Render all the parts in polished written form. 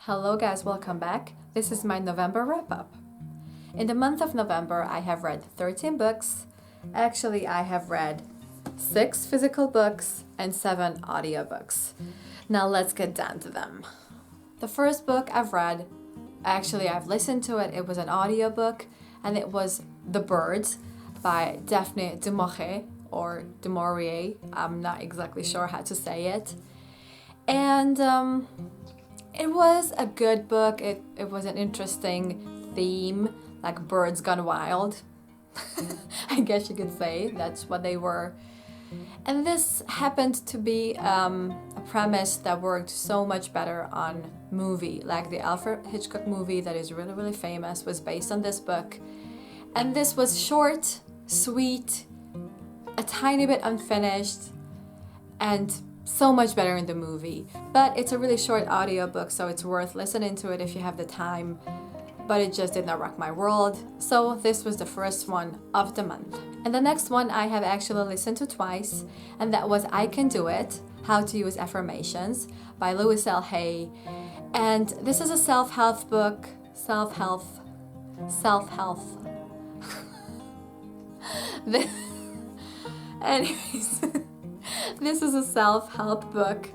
Hello guys, welcome back. This is my November wrap-up. In the month of November, I have read 13 books. Actually, I have read 6 physical books and 7 audiobooks. Now let's get down to them. The first book I've read, actually I've listened to it, it was an audiobook, and it was The Birds by Daphne du Maurier, or du Maurier, I'm not exactly sure how to say it. And it was a good book. It was an interesting theme, like birds gone wild. I guess you could say that's what they were. And this happened to be a premise that worked so much better on movie. Like the Alfred Hitchcock movie that is really, really famous was based on this book. And this was short, sweet, a tiny bit unfinished, and so much better in the movie. But it's a really short audiobook, so it's worth listening to it if you have the time. But it just did not rock my world. So this was the first one of the month. And the next one I have actually listened to twice, and that was I Can Do It, How to Use Affirmations by Louise L. Hay. And this is a self-help book. Self-help. Anyways, this is a self-help book,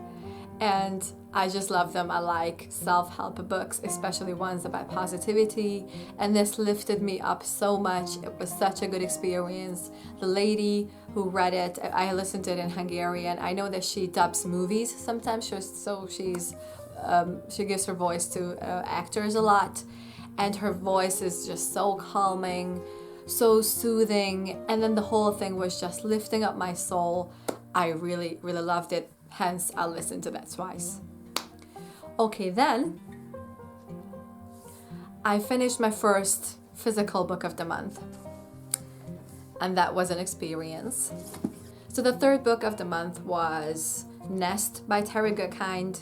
and I just love them. I like self-help books, especially ones about positivity, and this lifted me up so much. It was such a good experience. The lady who read it, I listened to it in Hungarian. I know that she dubs movies sometimes, she gives her voice to actors a lot, and her voice is just so calming, so soothing, and then the whole thing was just lifting up my soul. I really, really loved it, hence I listened to that twice. Okay, then I finished my first physical book of the month, and that was an experience. So the third book of the month was Nest by Terry Goodkind.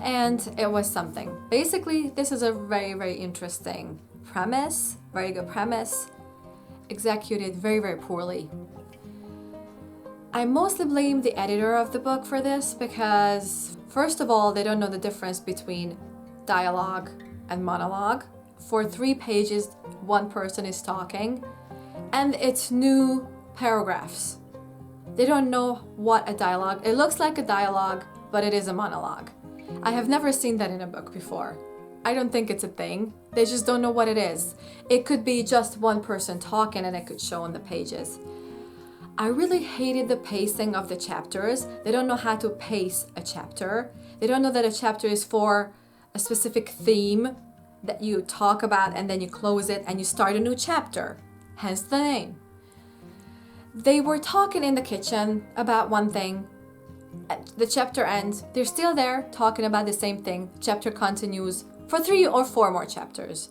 And it was something. Basically, this is a very, very interesting premise, very good premise, executed very, very poorly. I mostly blame the editor of the book for this because, first of all, they don't know the difference between dialogue and monologue. For 3 pages, one person is talking, and it's new paragraphs. They don't know what a dialogue. It looks like a dialogue, but it is a monologue. I have never seen that in a book before. I don't think it's a thing. They just don't know what it is. It could be just one person talking and it could show on the pages. I really hated the pacing of the chapters. They don't know how to pace a chapter. They don't know that a chapter is for a specific theme that you talk about and then you close it and you start a new chapter. Hence the name. They were talking in the kitchen about one thing. The chapter ends. They're still there talking about the same thing. Chapter continues for 3 or 4 more chapters.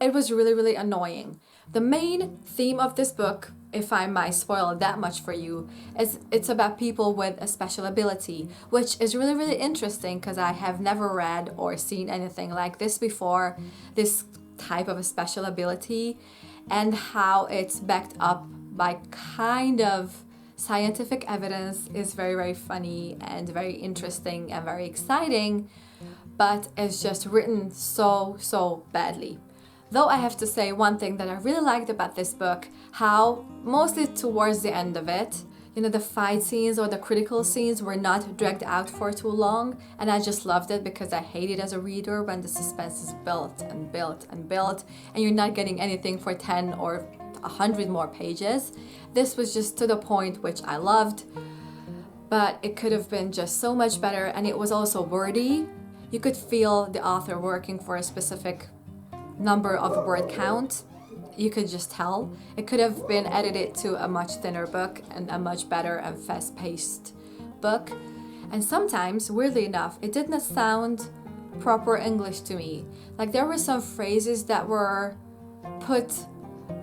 It was really, really annoying. The main theme of this book, if I might spoil that much for you, is it's about people with a special ability, which is really, really interesting because I have never read or seen anything like this before, this type of a special ability, and how it's backed up by kind of scientific evidence is very, very funny and very interesting and very exciting, but it's just written so badly. Though I have to say one thing that I really liked about this book, how mostly towards the end of it, the fight scenes or the critical scenes were not dragged out for too long, and I just loved it because I hate it as a reader when the suspense is built and built and built and you're not getting anything for 10 or 100 more pages. This was just to the point, which I loved, but it could have been just so much better, and it was also wordy. You could feel the author working for a specific number of word count. You could just tell. It could have been edited to a much thinner book and a much better and fast-paced book. And sometimes, weirdly enough, it did not sound proper English to me. Like there were some phrases that were put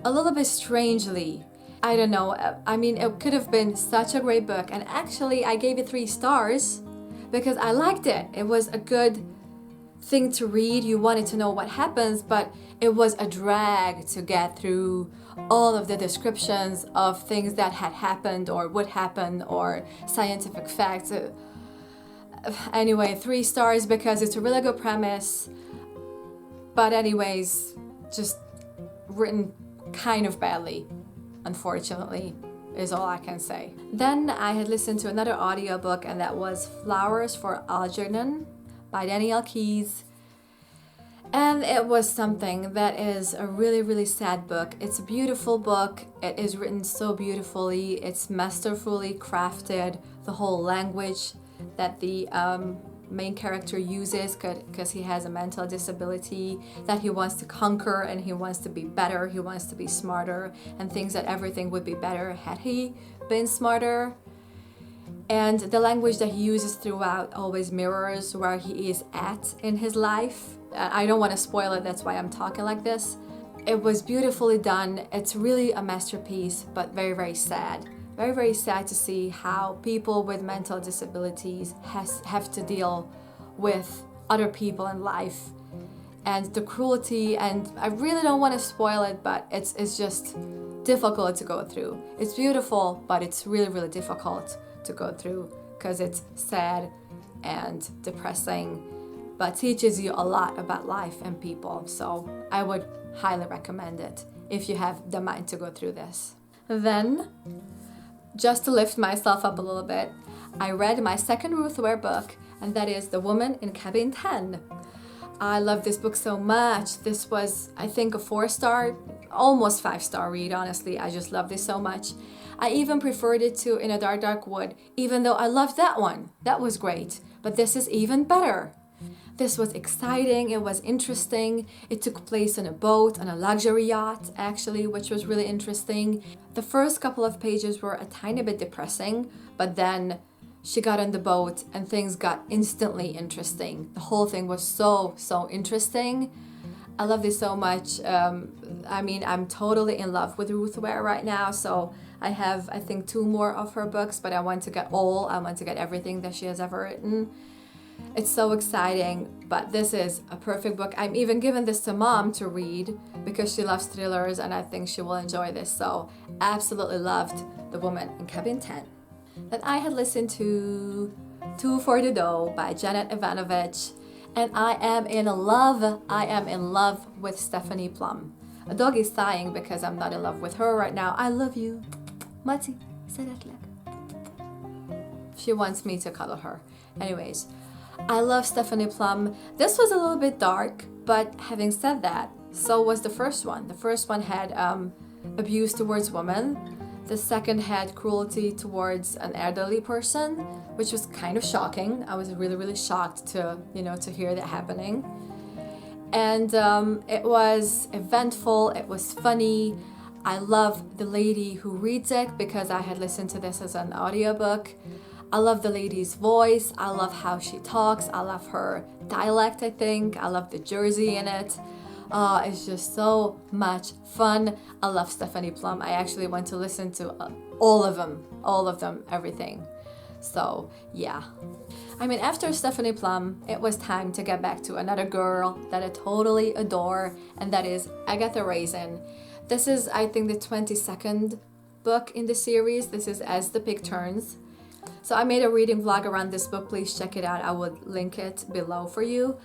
a little bit strangely. I don't know. I mean, it could have been such a great book. And actually, I gave it 3 stars because I liked it. It was a good thing to read. You wanted to know what happens, but it was a drag to get through all of the descriptions of things that had happened or would happen or scientific facts. Anyway, 3 stars because it's a really good premise. But anyways, just written kind of badly, unfortunately, is all I can say. Then I had listened to another audiobook, and that was Flowers for Algernon by Danielle Keyes. And it was something that is a really, really sad book. It's a beautiful book. It is written so beautifully. It's masterfully crafted. The whole language that the main character uses, because he has a mental disability that he wants to conquer, and he wants to be better, he wants to be smarter, and thinks that everything would be better had he been smarter. And the language that he uses throughout always mirrors where he is at in his life. I don't want to spoil it, that's why I'm talking like this. It was beautifully done. It's really a masterpiece, but very, very sad. Very, very sad to see how people with mental disabilities have to deal with other people in life. And the cruelty, and I really don't want to spoil it, but it's just difficult to go through. It's beautiful, but it's really, really difficult to go through because it's sad and depressing, but teaches you a lot about life and people. So I would highly recommend it if you have the mind to go through this. Then, just to lift myself up a little bit, I read my second Ruth Ware book, and that is The Woman in Cabin 10. I love this book so much. This was, I think, a 4-star, almost 5-star read, honestly. I just love this so much. I even preferred it to In a Dark, Dark Wood, even though I loved that one. That was great. But this is even better. This was exciting, it was interesting. It took place on a boat, on a luxury yacht, actually, which was really interesting. The first couple of pages were a tiny bit depressing, but then she got on the boat and things got instantly interesting. The whole thing was so interesting. I love this so much. I'm totally in love with Ruth Ware right now, so I have, I think, 2 more of her books, but I want to get everything that she has ever written. It's so exciting, but this is a perfect book. I'm even giving this to Mom to read because she loves thrillers, and I think she will enjoy this. So absolutely loved The Woman in Cabin 10. Then I had listened to Two for the Dough by Janet Ivanovich, and I am in love with Stephanie Plum. A dog is sighing because I'm not in love with her right now. I love you. Mati, she wants me to cuddle her. Anyways, I love Stephanie Plum. This was a little bit dark, but having said that, so was the first one. The first one had abuse towards women. The second had cruelty towards an elderly person, which was kind of shocking. I was really, really shocked to hear that happening. And it was eventful, it was funny. I love the lady who reads it because I had listened to this as an audiobook. I love the lady's voice. I love how she talks. I love her dialect, I think. I love the Jersey in it. It's just so much fun. I love Stephanie Plum. I actually went to listen to all of them, everything. So, yeah. After Stephanie Plum, it was time to get back to another girl that I totally adore, and that is Agatha Raisin. This is, I think, the 22nd book in the series. This is As the Pig Turns. So I made a reading vlog around this book. Please check it out. I would link it below for you.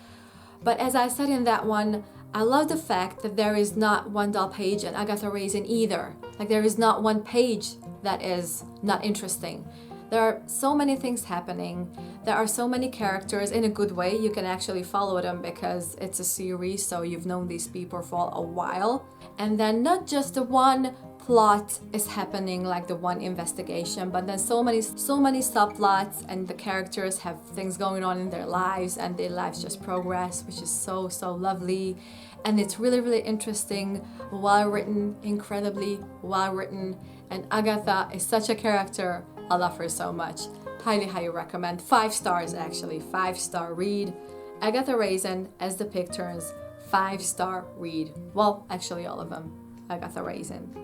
But as I said in that one, I love the fact that there is not one dull page in Agatha Raisin either. Like, there is not one page that is not interesting. There are so many things happening. There are so many characters in a good way. You can actually follow them because it's a series, so you've known these people for a while. And then not just the one plot is happening, like the one investigation, but then so many subplots, and the characters have things going on in their lives, and their lives just progress, which is so lovely. And it's really, really interesting, well written, incredibly well written. And Agatha is such a character. I love her so much. Highly recommend. 5 stars, actually. 5-star read. Agatha Raisin, As the Pig Turns. 5-star read. Well, actually all of them. Agatha Raisin.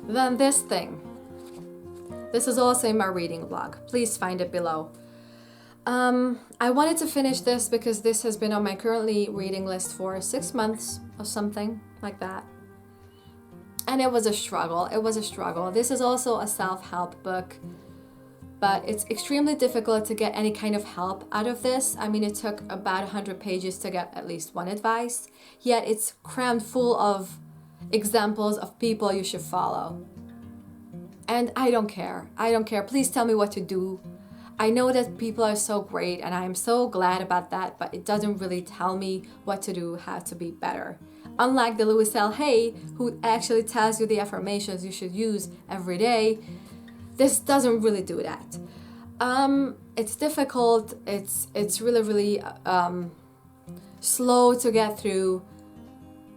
Then this thing. This is also in my reading vlog. Please find it below. I wanted to finish this because this has been on my currently reading list for 6 months or something like that. And it was a struggle. This is also a self-help book. but it's extremely difficult to get any kind of help out of this. I mean, it took about 100 pages to get at least one advice, yet it's crammed full of examples of people you should follow. And I don't care. I don't care. Please tell me what to do. I know that people are so great and I am so glad about that, but it doesn't really tell me what to do, how to be better. Unlike the Louis L. Hay, who actually tells you the affirmations you should use every day, this doesn't really do that. It's difficult. It's really slow to get through.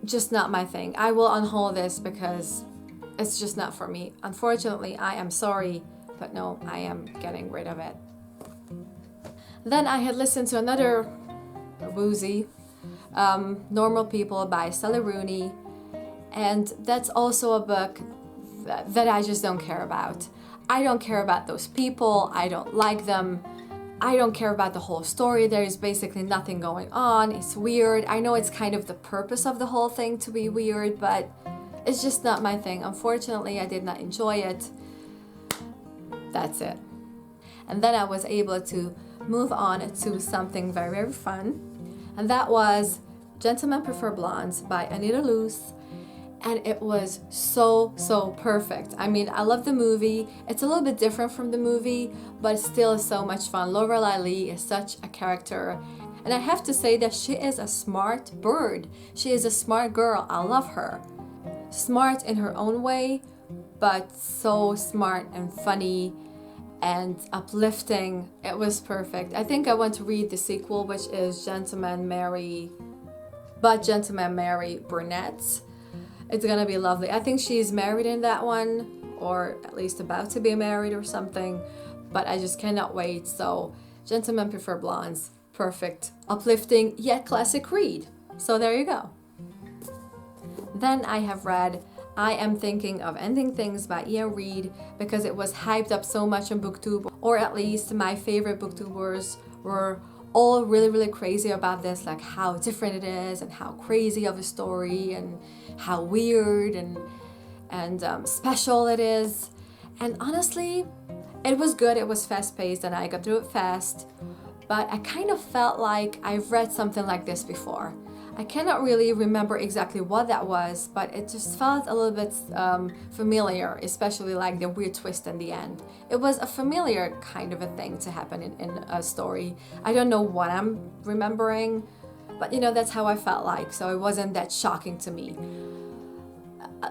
Just not my thing. I will unhaul this because it's just not for me. Unfortunately, I am sorry, but no, I am getting rid of it. Then I had listened to another woozy, Normal People by Sally Rooney, and that's also a book that I just don't care about. I don't care about those people. I don't like them. I don't care about the whole story. There is basically nothing going on. It's weird. I know it's kind of the purpose of the whole thing to be weird, but it's just not my thing. Unfortunately, I did not enjoy it. That's it. And then I was able to move on to something very fun. And that was Gentlemen Prefer Blondes by Anita Loos. And it was so perfect. I mean, I love the movie. It's a little bit different from the movie, but still so much fun. Lorelei Lee is such a character. And I have to say that she is a smart bird. She is a smart girl. I love her. Smart in her own way, but so smart and funny and uplifting. It was perfect. I think I want to read the sequel, which is Gentlemen Marry Brunettes. It's gonna be lovely. I think she's married in that one, or at least about to be married or something, but I just cannot wait. So Gentlemen Prefer Blondes, perfect, uplifting yet classic read. So there you go. Then I have read I Am Thinking of Ending Things by Ian Reid because it was hyped up so much on BookTube, or at least my favorite booktubers were all really crazy about this, like how different it is and how crazy of a story and how weird and special it is. And honestly, it was good. It was fast-paced and I got through it fast, but I kind of felt like I've read something like this before. I cannot really remember exactly what that was, but it just felt a little bit familiar, especially like the weird twist in the end. It was a familiar kind of a thing to happen in a story. I don't know what I'm remembering, but that's how I felt like, so it wasn't that shocking to me.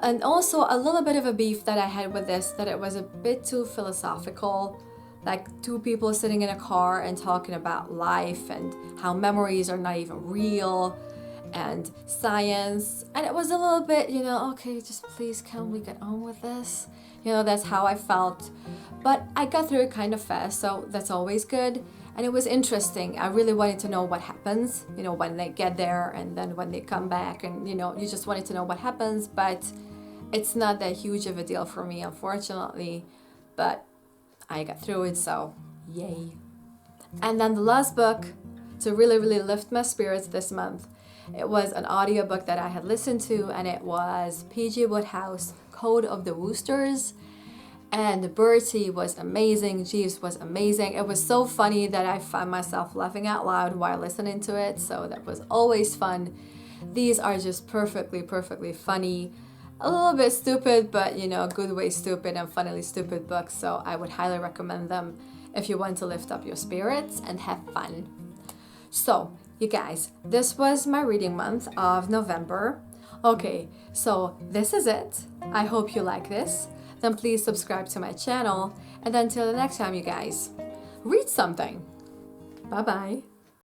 And also a little bit of a beef that I had with this, that it was a bit too philosophical, like two people sitting in a car and talking about life and how memories are not even real, and science, and it was a little bit, okay, just please can we get on with this? That's how I felt, but I got through it kind of fast, so that's always good, and it was interesting. I really wanted to know what happens, when they get there and then when they come back, and you just wanted to know what happens, but it's not that huge of a deal for me, unfortunately, but I got through it, so yay. And then the last book to really lift my spirits this month, it was an audiobook that I had listened to, and it was P.G. Wodehouse, Code of the Woosters. And Bertie was amazing, Jeeves was amazing. It was so funny that I found myself laughing out loud while listening to it, so that was always fun. These are just perfectly funny. A little bit stupid, but good way stupid and funnily stupid books, so I would highly recommend them if you want to lift up your spirits and have fun. So, you guys, this was my reading month of November. Okay, so this is it. I hope you like this. Then please subscribe to my channel. And until the next time, you guys, read something. Bye-bye.